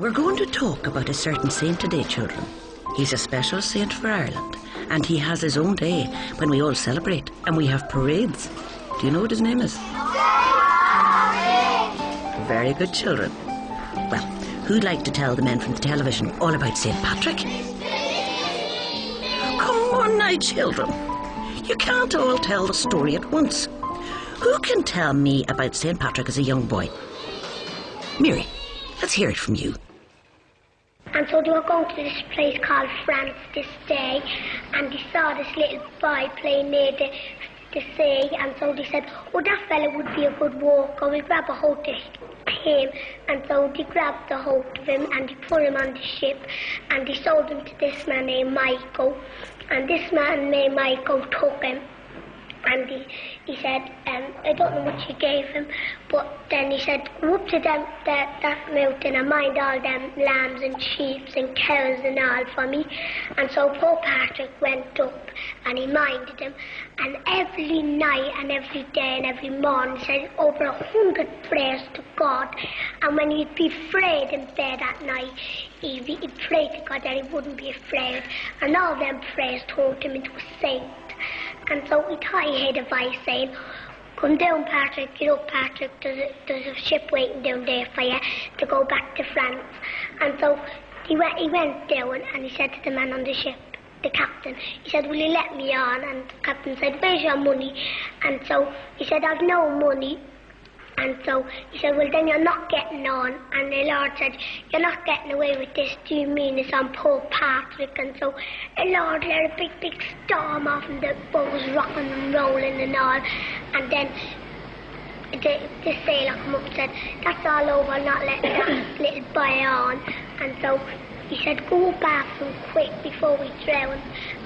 We're going to talk about a certain saint today, children. He's a special saint for Ireland, and he has his own day when we all celebrate and we have parades. Do you know what his name is? Very good, children. Well, who'd like to tell the men from the television all about St. Patrick? Come on now, children. You can't all tell the story at once. Who can tell me about St. Patrick as a young boy? Mary, let's hear it from you. And so they were going to this place called France this day, and they saw this little boy playing near the sea, and so they said, oh, that fella would be a good walker, we'll grab a hold of him. And so they grabbed the hold of him and they put him on the ship, and they sold him to this man named Michael, and this man named Michael took him. And he said, I don't know what he gave him, but then he said, go up to that mountain and mind all them lambs and sheep and cows and all for me. And so poor Patrick went up and he minded them. And every night and every day and every morning he said over 100 prayers to God. And when he'd be afraid in bed at night, he'd pray to God that he wouldn't be afraid. And all them prayers turned him into a saint. And so we thought he heard a voice saying, come down, Patrick, get up, Patrick, there's a ship waiting down there for you to go back to France. And so he went down and he said to the man on the ship, the captain, he said, will you let me on? And the captain said, where's your money? And so he said, I've no money. And so he said, well, then you're not getting on. And the Lord said, you're not getting away with this. Do you mean it's on poor Patrick? And so the Lord let a big storm off, and the boat was rocking and rolling and all. And then the sailor came up and said, that's all over, not letting that little boy on. And so he said, go back and quick before we drown,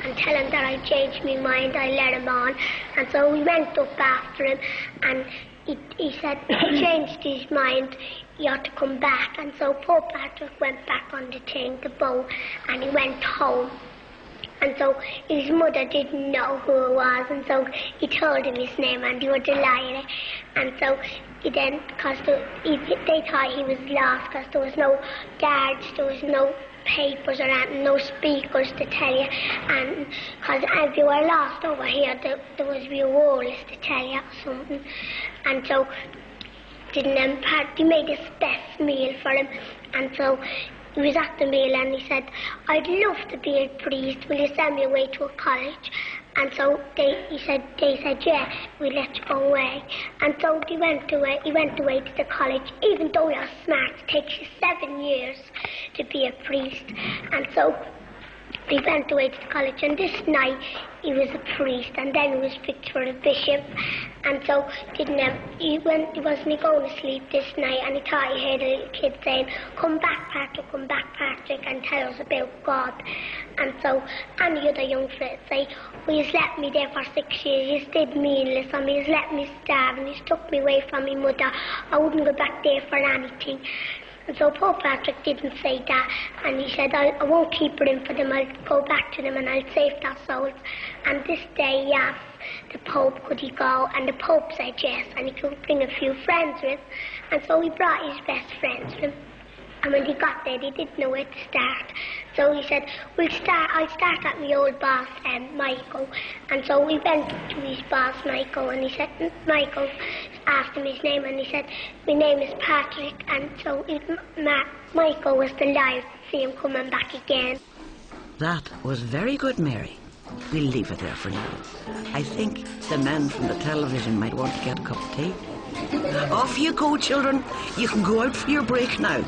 and tell him that I changed my mind, I let him on. And so we went up after him, and he said he changed his mind, he ought to come back. And so poor Patrick went back on the boat, and he went home. And so his mother didn't know who it was, and so he told him his name, and they were delighted. And so he then, because they thought he was lost, because there was no guards, there was no papers or anything, no speakers to tell you, and because if you were lost over here, there was rewards to tell you or something. And so they made his best meal for him, and so he was at the meal and he said, I'd love to be a priest, will you send me away to a college? And so they said, yeah, we'll let you go away. And so he went away to the college, even though you're smart, it takes you 7 years to be a priest. And so he went away to the college, and this night he was a priest, and then he was picked for a bishop. And so he wasn't going to sleep this night, and he thought he heard a little kid saying, come back, Patrick, and tell us about God. And so any other young fella say, well, he's let me there for 6 years, he's did meanness on me, he's let me starve, and he's took me away from my mother, I wouldn't go back there for anything. And so poor Patrick didn't say that, and he said, I won't keep it in for them, I'll go back to them and I'll save their souls. And this day he asked the Pope, could he go? And the Pope said yes, and he could bring a few friends with him. And so he brought his best friends with him. And when he got there, they didn't know where to start. So he said, I'll start at my old boss, Michael. And so we went to his boss, Michael, and he said, Michael asked him his name, and he said, my name is Patrick. And so Michael was delighted to see him coming back again. That was very good, Mary. We'll leave it there for now. I think the men from the television might want to get a cup of tea. Off you go, children. You can go out for your break now.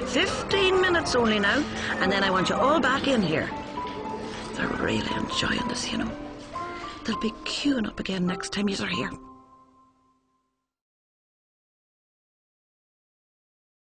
15 minutes only now, and then I want you all back in here. They're really enjoying this, you know. They'll be queuing up again next time you're here.